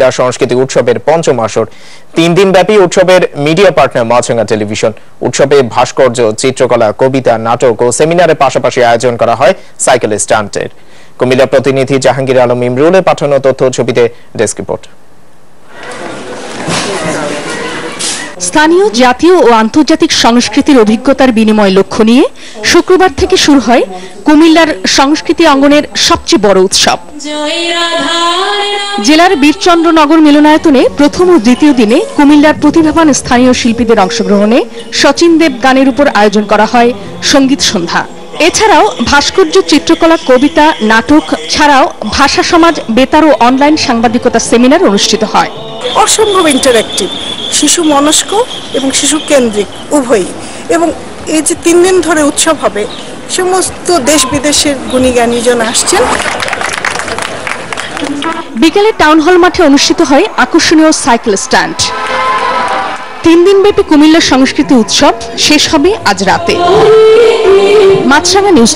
কুমিল্লা সংস্কৃতি উৎসবের পঞ্চম আসর। 3 দিনব্যাপী উৎসবের মিডিয়া পার্টনার মাছরাঙা টেলিভিশন। উৎসবে ভাস্কর্য, চিত্রকলা, কবিতা, নাটক ও সেমিনারের পাশাপাশি আয়োজন করা হয় সাইকেল স্টান্টের। কুমিল্লা প্রতিনিধি জাহাঙ্গীর আলম ইমরুলের পাঠানো তথ্য ছবিতে ডেস্ক রিপোর্ট। স্থানীয়, জাতীয় ও আন্তর্জাতিক সংস্কৃতির অভিজ্ঞতার বিনিময় লক্ষ্য নিয়ে শুক্রবার থেকে শুরু হয় কুমিল্লার সংস্কৃতি অঙ্গনের সবচেয়ে বড় উৎসব। জেলার বীরচন্দ্রনগর মিলনায়তনে প্রথম ও দ্বিতীয় দিনে কুমিল্লার প্রতিভাবান স্থানীয় শিল্পীদের অংশগ্রহণে শচীন দেব গানের উপর আয়োজন করা হয় সঙ্গীত সন্ধ্যা। এছাড়াও ভাস্কর্য, চিত্রকলা, কবিতা, নাটক ছাড়াও ভাষা সমাজ, বেতার ও অনলাইন সাংবাদিকতা সেমিনার অনুষ্ঠিত হয়। অসম্ভব ইন্টারঅ্যাক্টিভ, শিশু মনস্ক এবং শিশু কেন্দ্রিক উভয়ই। এবং এই যে 3 দিন ধরে উৎসব হবে, সমস্ত দেশ বিদেশের গুণী জ্ঞানীজন আসছেন। বিকেলে টাউন হল মাঠে অনুষ্ঠিত হয় আকর্ষণীয় সাইকেল স্ট্যান্ড। 3 দিনব্যাপী কুমিল্লা সংস্কৃতি উৎসব শেষ হবে আজ রাতে। মাছরাঙা নিউজ।